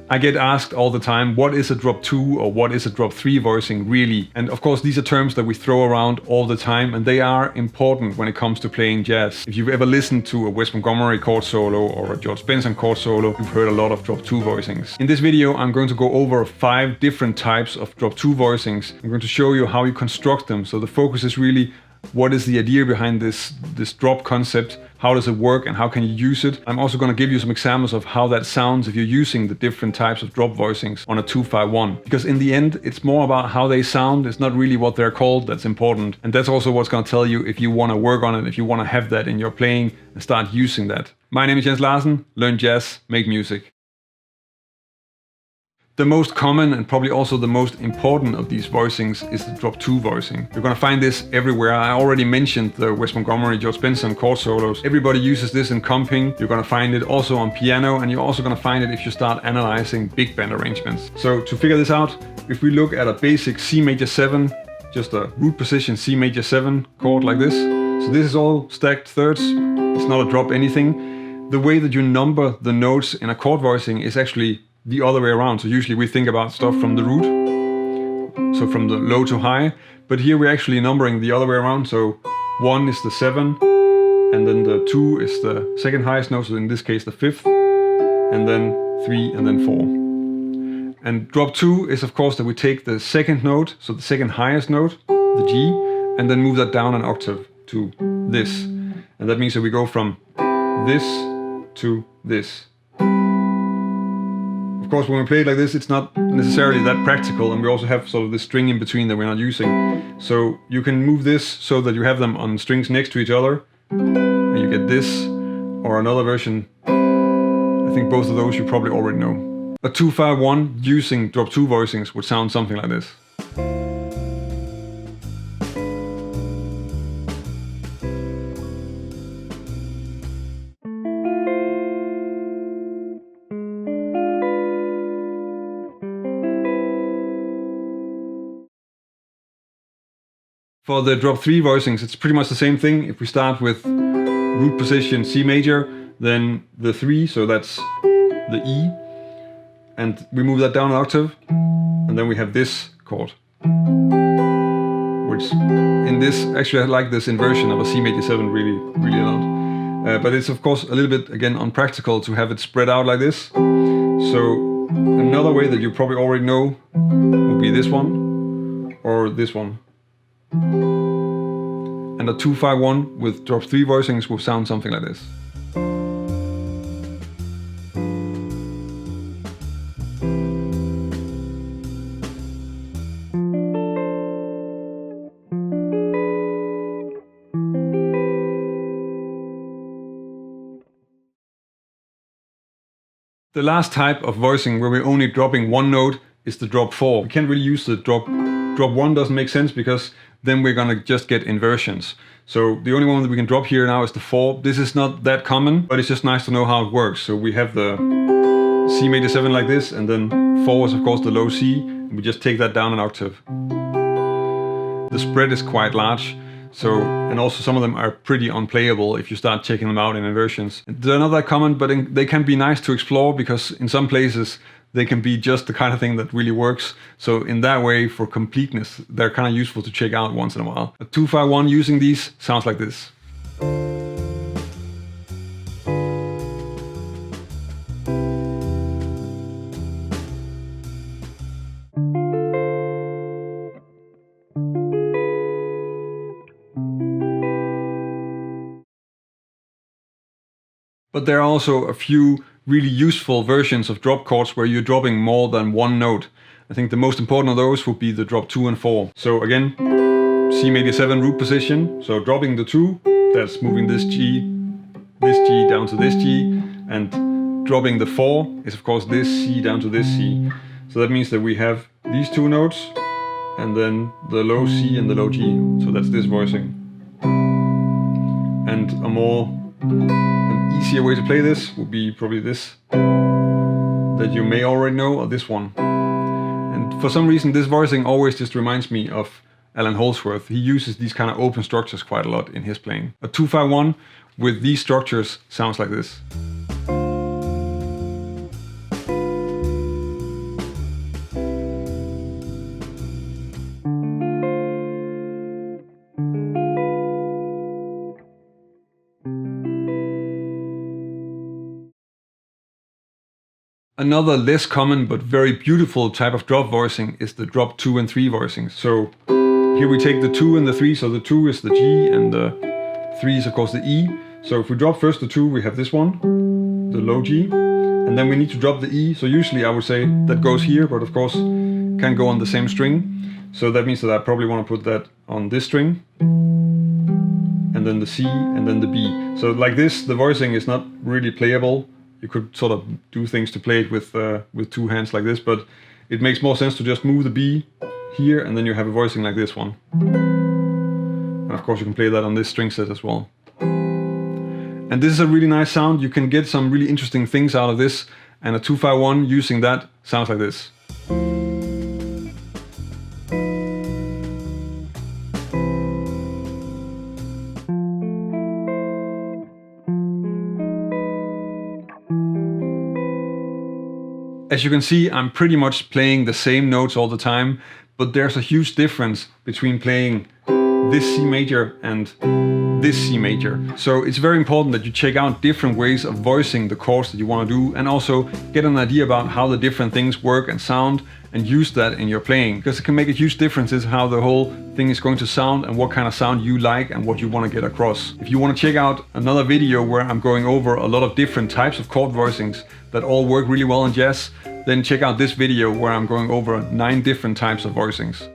I get asked all the time, what is a drop 2 or what is a drop 3 voicing really? And of course, these are terms that we throw around all the time, and they are important when it comes to playing jazz. If you've ever listened to a Wes Montgomery chord solo or a George Benson chord solo, you've heard a lot of drop 2 voicings. In this video, I'm going to go over 5 different types of drop 2 voicings. I'm going to show you how you construct them. So the focus is really, what is the idea behind this drop concept? How does it work and how can you use it? I'm also going to give you some examples of how that sounds if you're using the different types of drop voicings on a 2-5-1. Because in the end, it's more about how they sound. It's not really what they're called that's important. And that's also what's going to tell you if you want to work on it, if you want to have that in your playing and start using that. My name is Larsen. Learn jazz, make music. The most common and probably also the most important of these voicings is the drop 2 voicing. You're going to find this everywhere. I already mentioned the Wes Montgomery, George Benson chord solos. Everybody uses this in comping. You're going to find it also on piano, and you're also going to find it if you start analyzing big band arrangements. So to figure this out, if we look at a basic C major 7, just a root position C major 7 chord like this. So this is all stacked thirds. It's not a drop anything. The way that you number the notes in a chord voicing is actually the other way around. So usually we think about stuff from the root, so from the low to high, but here we're actually numbering the other way around. So 1 is the 7, and then the 2 is the second highest note, so in this case the 5th, and then 3, and then 4. And drop 2 is of course that we take the second note, so the second highest note, the G, and then move that down an octave to this. And that means that we go from this to this. Of course, when we play it like this, it's not necessarily that practical, and we also have sort of this string in between that we're not using. So you can move this so that you have them on strings next to each other, and you get this, or another version. I think both of those you probably already know. A 2-5-1 using drop 2 voicings would sound something like this. For the drop 3 voicings, it's pretty much the same thing. If we start with root position C major, then the 3, so that's the E, and we move that down an octave, and then we have this chord, which in this, actually I like this inversion of a C major 7 really a lot. But it's of course a little bit, again, unpractical to have it spread out like this. So another way that you probably already know would be this one, or this one. And a 2-5-1 with drop 3 voicings will sound something like this. The last type of voicing where we're only dropping one note is the drop 4. We can't really use the drop 1, doesn't make sense because then we're gonna just get inversions. So the only one that we can drop here now is the 4. This is not that common, but it's just nice to know how it works. So we have the C major 7 like this, and then 4 is of course the low C, and we just take that down an octave. The spread is quite large, so, and also some of them are pretty unplayable if you start checking them out in inversions. They're not that common, but they can be nice to explore because in some places they can be just the kind of thing that really works. So in that way, for completeness, they're kind of useful to check out once in a while. A 2-5-1 using these sounds like this. But there are also a few really useful versions of drop chords where you're dropping more than one note. I think the most important of those would be the drop 2 and 4. So again, C major 7 root position. So dropping the 2, that's moving this G down to this G, and dropping the 4 is of course this C down to this C. So that means that we have these two notes, and then the low C and the low G. So that's this voicing. And an easier way to play this would be probably this, that you may already know, or this one. And for some reason this voicing always just reminds me of Allan Holdsworth. He uses these kind of open structures quite a lot in his playing. A 2-5-1 with these structures sounds like this. Another less common but very beautiful type of drop voicing is the drop 2 and 3 voicings. So here we take the 2 and the 3, so the 2 is the G and the 3 is of course the E. So if we drop first the 2, we have this one, the low G, and then we need to drop the E. So usually I would say that goes here, but of course can go on the same string. So that means that I probably want to put that on this string, and then the C, and then the B. So like this, the voicing is not really playable. You could sort of do things to play it with two hands like this, but it makes more sense to just move the B here, and then you have a voicing like this one. And of course you can play that on this string set as well. And this is a really nice sound. You can get some really interesting things out of this, and a 2-5-1 using that sounds like this. As you can see, I'm pretty much playing the same notes all the time, but there's a huge difference between playing this C major and this C major. So it's very important that you check out different ways of voicing the chords that you want to do, and also get an idea about how the different things work and sound, and use that in your playing, because it can make a huge difference in how the whole thing is going to sound and what kind of sound you like and what you want to get across. If you want to check out another video where I'm going over a lot of different types of chord voicings that all work really well in jazz, then check out this video where I'm going over 9 different types of voicings.